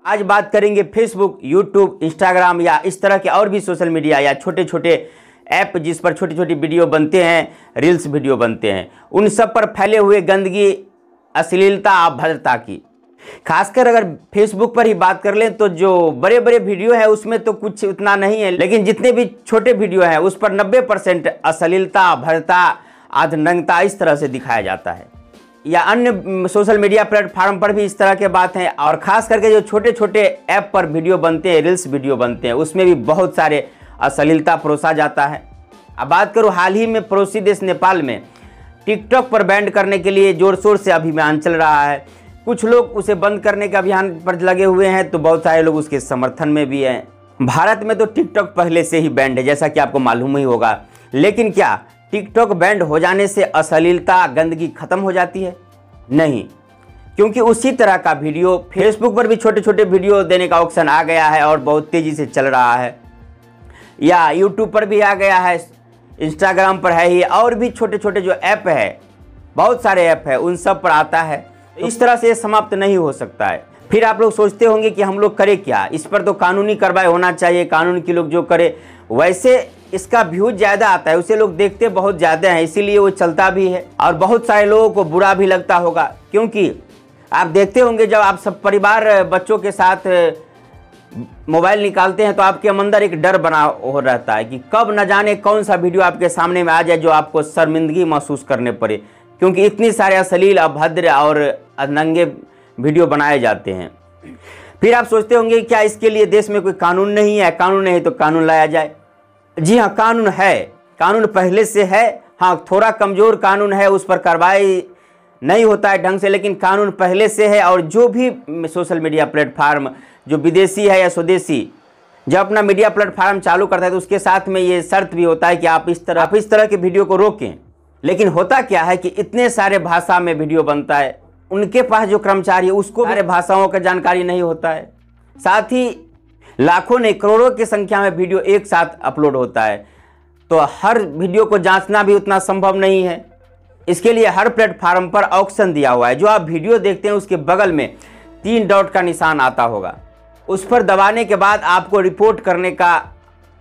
आज बात करेंगे फेसबुक, यूट्यूब, इंस्टाग्राम या इस तरह के और भी सोशल मीडिया या छोटे छोटे ऐप जिस पर छोटी छोटी वीडियो बनते हैं, रील्स वीडियो बनते हैं, उन सब पर फैले हुए गंदगी, अश्लीलता, अभद्रता की। खासकर अगर फेसबुक पर ही बात कर लें तो जो बड़े बड़े वीडियो है उसमें तो कुछ उतना नहीं है, लेकिन जितने भी छोटे वीडियो हैं उस पर 90% अश्लीलता, अभद्रता, आधनंगता इस तरह से दिखाया जाता है। या अन्य सोशल मीडिया प्लेटफार्म पर भी इस तरह के बात हैं। और ख़ास करके जो छोटे छोटे ऐप पर वीडियो बनते हैं, रील्स वीडियो बनते हैं, उसमें भी बहुत सारे अश्लीलता परोसा जाता है। अब बात करूँ हाल ही में पड़ोसी देश नेपाल में टिकटॉक पर बैन करने के लिए जोर शोर से अभियान चल रहा है। कुछ लोग उसे बंद करने के अभियान पर लगे हुए हैं तो बहुत सारे लोग उसके समर्थन में भी हैं। भारत में तो टिकटॉक पहले से ही बैंड है, जैसा कि आपको मालूम ही होगा। लेकिन क्या टिकटॉक बैंड हो जाने से अश्लीलता, गंदगी खत्म हो जाती है? नहीं, क्योंकि उसी तरह का वीडियो फेसबुक पर भी छोटे छोटे वीडियो देने का ऑप्शन आ गया है और बहुत तेज़ी से चल रहा है। या यूट्यूब पर भी आ गया है, इंस्टाग्राम पर है ही, और भी छोटे छोटे जो ऐप है, बहुत सारे ऐप है, उन सब पर आता है। इस तरह से ये समाप्त नहीं हो सकता है। फिर आप लोग सोचते होंगे कि हम लोग करें क्या, इस पर तो कानूनी कार्रवाई होना चाहिए, कानून के लोग जो करे। वैसे इसका व्यूज ज़्यादा आता है, उसे लोग देखते बहुत ज़्यादा हैं, इसीलिए वो चलता भी है। और बहुत सारे लोगों को बुरा भी लगता होगा, क्योंकि आप देखते होंगे जब आप सब परिवार बच्चों के साथ मोबाइल निकालते हैं तो आपके अंदर एक डर बना हो रहता है कि कब न जाने कौन सा वीडियो आपके सामने में आ जाए जो आपको शर्मिंदगी महसूस करने पड़े, क्योंकि इतनी सारे अश्लील, अभद्र और नंगे वीडियो बनाए जाते हैं। फिर आप सोचते होंगे क्या इसके लिए देश में कोई कानून नहीं है? कानून नहीं तो कानून लाया जाए। जी हाँ, कानून है, कानून पहले से है। हाँ, थोड़ा कमज़ोर कानून है, उस पर कार्रवाई नहीं होता है ढंग से, लेकिन कानून पहले से है। और जो भी सोशल मीडिया प्लेटफार्म जो विदेशी है या स्वदेशी जब अपना मीडिया प्लेटफार्म चालू करता है तो उसके साथ में ये शर्त भी होता है कि आप इस तरह के वीडियो को रोकें। लेकिन होता क्या है कि इतने सारे भाषा में वीडियो बनता है, उनके पास जो कर्मचारी है उसको सारे भाषाओं का जानकारी नहीं होता है। साथ ही लाखों नहीं करोड़ों की संख्या में वीडियो एक साथ अपलोड होता है, तो हर वीडियो को जांचना भी उतना संभव नहीं है। इसके लिए हर प्लेटफार्म पर ऑप्शन दिया हुआ है। जो आप वीडियो देखते हैं उसके बगल में 3 डॉट का निशान आता होगा, उस पर दबाने के बाद आपको रिपोर्ट करने का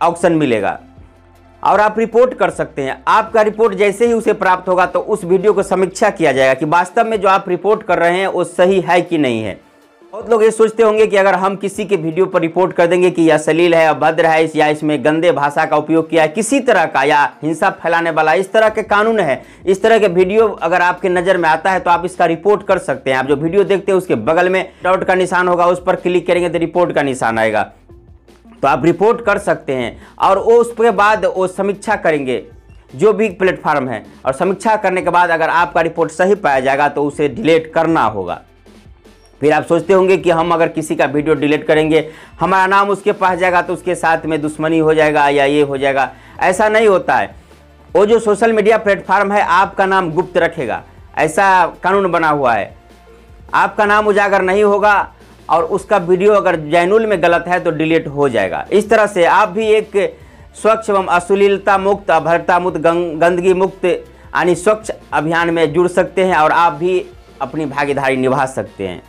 ऑप्शन मिलेगा और आप रिपोर्ट कर सकते हैं। आपका रिपोर्ट जैसे ही उसे प्राप्त होगा तो उस वीडियो को समीक्षा किया जाएगा कि वास्तव में जो आप रिपोर्ट कर रहे हैं वो सही है कि नहीं है। बहुत लोग ये सोचते होंगे कि अगर हम किसी के वीडियो पर रिपोर्ट कर देंगे कि यह अश्लील है, अभद्र है, या इसमें गंदे भाषा का उपयोग किया है, किसी तरह का, या हिंसा फैलाने वाला, इस तरह के कानून है, इस तरह के वीडियो अगर आपके नज़र में आता है तो आप इसका रिपोर्ट कर सकते हैं। आप जो वीडियो देखते हैं उसके बगल में डॉट का निशान होगा, उस पर क्लिक करेंगे तो रिपोर्ट का निशान आएगा, तो आप रिपोर्ट कर सकते हैं। और वो उसके बाद वो समीक्षा करेंगे जो भी प्लेटफार्म है, और समीक्षा करने के बाद अगर आपका रिपोर्ट सही पाया जाएगा तो उसे डिलीट करना होगा। फिर आप सोचते होंगे कि हम अगर किसी का वीडियो डिलीट करेंगे हमारा नाम उसके पास जाएगा तो उसके साथ में दुश्मनी हो जाएगा या ये हो जाएगा। ऐसा नहीं होता है। वो जो सोशल मीडिया प्लेटफार्म है आपका नाम गुप्त रखेगा, ऐसा कानून बना हुआ है। आपका नाम उजागर नहीं होगा और उसका वीडियो अगर जैनुल में गलत है तो डिलीट हो जाएगा। इस तरह से आप भी एक स्वच्छ एवं अश्लीलता मुक्त, अभद्रता मुक्त, गंदगी मुक्त यानी स्वच्छ अभियान में जुड़ सकते हैं और आप भी अपनी भागीदारी निभा सकते हैं।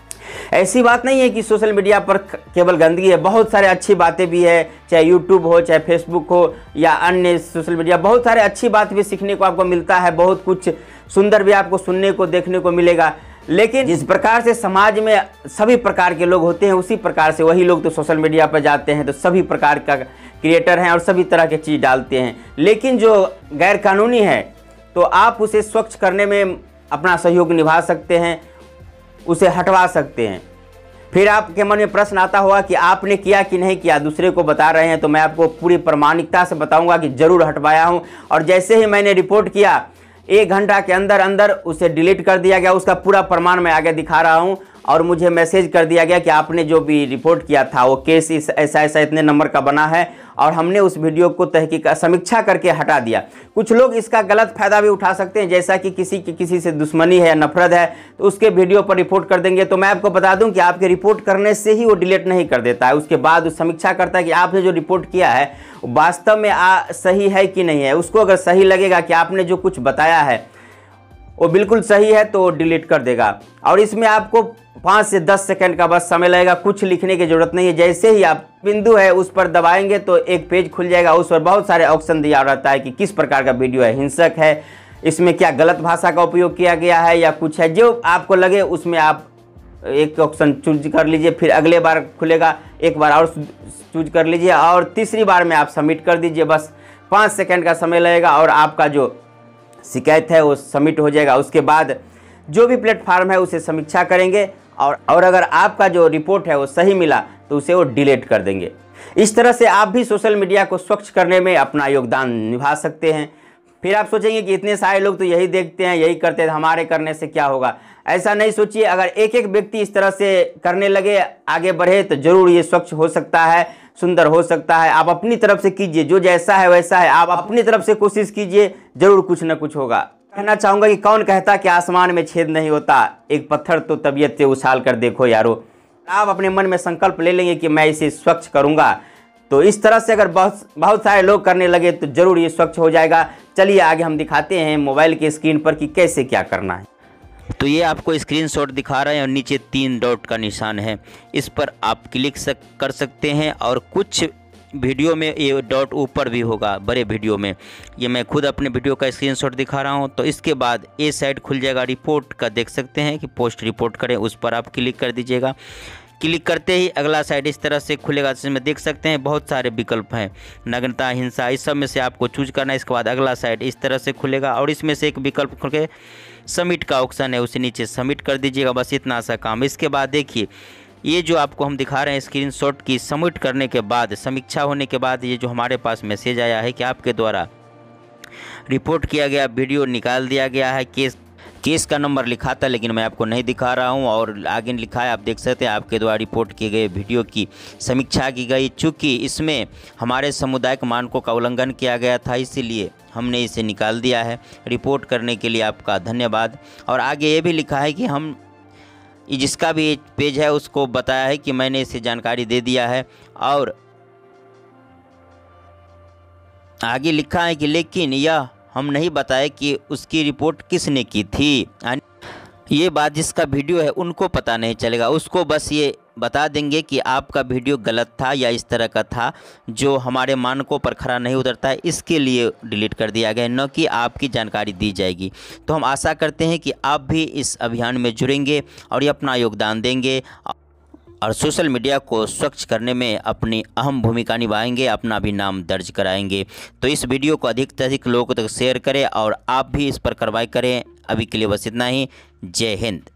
ऐसी बात नहीं है कि सोशल मीडिया पर केवल गंदगी है, बहुत सारे अच्छी बातें भी है, चाहे यूट्यूब हो, चाहे फेसबुक हो या अन्य सोशल मीडिया, बहुत सारे अच्छी बात भी सीखने को आपको मिलता है, बहुत कुछ सुंदर भी आपको सुनने को देखने को मिलेगा। लेकिन जिस प्रकार से समाज में सभी प्रकार के लोग होते हैं उसी प्रकार से वही लोग तो सोशल मीडिया पर जाते हैं तो सभी प्रकार का क्रिएटर हैं और सभी तरह की चीज़ डालते हैं। लेकिन जो गैर कानूनी है तो आप उसे स्वच्छ करने में अपना सहयोग निभा सकते हैं, उसे हटवा सकते हैं। फिर आपके मन में प्रश्न आता होगा कि आपने किया कि नहीं किया, दूसरे को बता रहे हैं, तो मैं आपको पूरी प्रामाणिकता से बताऊंगा कि ज़रूर हटवाया हूं। और जैसे ही मैंने रिपोर्ट किया 1 घंटा के अंदर अंदर उसे डिलीट कर दिया गया। उसका पूरा प्रमाण मैं आगे दिखा रहा हूं और मुझे मैसेज कर दिया गया कि आपने जो भी रिपोर्ट किया था वो केस ऐसा ऐसा इतने नंबर का बना है और हमने उस वीडियो को तहकीक समीक्षा करके हटा दिया। कुछ लोग इसका गलत फायदा भी उठा सकते हैं, जैसा कि किसी से दुश्मनी है या नफरत है तो उसके वीडियो पर रिपोर्ट कर देंगे। तो मैं आपको बता दूं कि आपके रिपोर्ट करने से ही वो डिलीट नहीं कर देता है, उसके बाद समीक्षा करता है कि आपने जो रिपोर्ट किया है वास्तव में सही है कि नहीं है। उसको अगर सही लगेगा कि आपने जो कुछ बताया है वो बिल्कुल सही है तो डिलीट कर देगा। और इसमें आपको 5 से 10 सेकंड का बस समय लगेगा, कुछ लिखने की जरूरत नहीं है। जैसे ही आप बिंदु है उस पर दबाएंगे तो एक पेज खुल जाएगा, उस पर बहुत सारे ऑप्शन दिया रहता है कि किस प्रकार का वीडियो है, हिंसक है, इसमें क्या गलत भाषा का उपयोग किया गया है या कुछ है, जो आपको लगे उसमें आप एक ऑप्शन चूज कर लीजिए। फिर अगले बार खुलेगा, एक बार और चूज कर लीजिए और तीसरी बार में आप सबमिट कर दीजिए। बस 5 सेकंड का समय लगेगा और आपका जो शिकायत है वो सबमिट हो जाएगा। उसके बाद जो भी प्लेटफार्म है उसे समीक्षा करेंगे और अगर आपका जो रिपोर्ट है वो सही मिला तो उसे वो डिलीट कर देंगे। इस तरह से आप भी सोशल मीडिया को स्वच्छ करने में अपना योगदान निभा सकते हैं। फिर आप सोचेंगे कि इतने सारे लोग तो यही देखते हैं, यही करते हैं, हमारे करने से क्या होगा। ऐसा नहीं सोचिए, अगर एक एक व्यक्ति इस तरह से करने लगे, आगे बढ़े, तो जरूर ये स्वच्छ हो सकता है, सुंदर हो सकता है। आप अपनी तरफ से कीजिए, जो जैसा है वैसा है, आप अपनी तरफ से कोशिश कीजिए, जरूर कुछ ना कुछ होगा। कहना चाहूँगा कि कौन कहता कि आसमान में छेद नहीं होता, एक पत्थर तो तबीयत से उछाल कर देखो यारो। आप अपने मन में संकल्प ले लेंगे कि मैं इसे स्वच्छ करूँगा, तो इस तरह से अगर बहुत सारे लोग करने लगे तो जरूर ये स्वच्छ हो जाएगा। चलिए आगे हम दिखाते हैं मोबाइल के स्क्रीन पर कि कैसे क्या करना है। तो ये आपको स्क्रीनशॉट दिखा रहा है और नीचे 3 डॉट का निशान है, इस पर आप क्लिक कर सकते हैं। और कुछ वीडियो में ये डॉट ऊपर भी होगा, बड़े वीडियो में। ये मैं खुद अपने वीडियो का स्क्रीनशॉट दिखा रहा हूँ। तो इसके बाद ये साइड खुल जाएगा रिपोर्ट का, देख सकते हैं कि पोस्ट रिपोर्ट करें, उस पर आप क्लिक कर दीजिएगा। क्लिक करते ही अगला साइड इस तरह से खुलेगा, जिसमें देख सकते हैं बहुत सारे विकल्प हैं, नग्नता, हिंसा, इस सब में से आपको चूज करना है। इसके बाद अगला साइड इस तरह से खुलेगा और इसमें से एक विकल्प खुल के सबमिट का ऑप्शन है, उसे नीचे सबमिट कर दीजिएगा। बस इतना सा काम। इसके बाद देखिए ये जो आपको हम दिखा रहे हैं स्क्रीनशॉट की, सबमिट करने के बाद, समीक्षा होने के बाद, ये जो हमारे पास मैसेज आया है कि आपके द्वारा रिपोर्ट किया गया वीडियो निकाल दिया गया है। केस का नंबर लिखा था लेकिन मैं आपको नहीं दिखा रहा हूं, और आगे लिखा है, आप देख सकते हैं, आपके द्वारा रिपोर्ट किए गए वीडियो की समीक्षा की गई। चूँकि इसमें हमारे सामुदायिक मानकों का उल्लंघन किया गया था, इसीलिए हमने इसे निकाल दिया है। रिपोर्ट करने के लिए आपका धन्यवाद। और आगे ये भी लिखा है कि हम जिसका भी पेज है उसको बताया है कि मैंने इसे जानकारी दे दिया है। और आगे लिखा है कि लेकिन यह हम नहीं बताए कि उसकी रिपोर्ट किसने की थी। ये बात जिसका वीडियो है उनको पता नहीं चलेगा, उसको बस ये बता देंगे कि आपका वीडियो गलत था या इस तरह का था जो हमारे मानकों पर खरा नहीं उतरता है, इसके लिए डिलीट कर दिया गया, न कि आपकी जानकारी दी जाएगी। तो हम आशा करते हैं कि आप भी इस अभियान में जुड़ेंगे और ये अपना योगदान देंगे और सोशल मीडिया को स्वच्छ करने में अपनी अहम भूमिका निभाएंगे, अपना भी नाम दर्ज कराएंगे। तो इस वीडियो को अधिक से अधिक लोगों तक शेयर करें और आप भी इस पर कार्रवाई करें। अभी के लिए बस इतना ही। जय हिंद।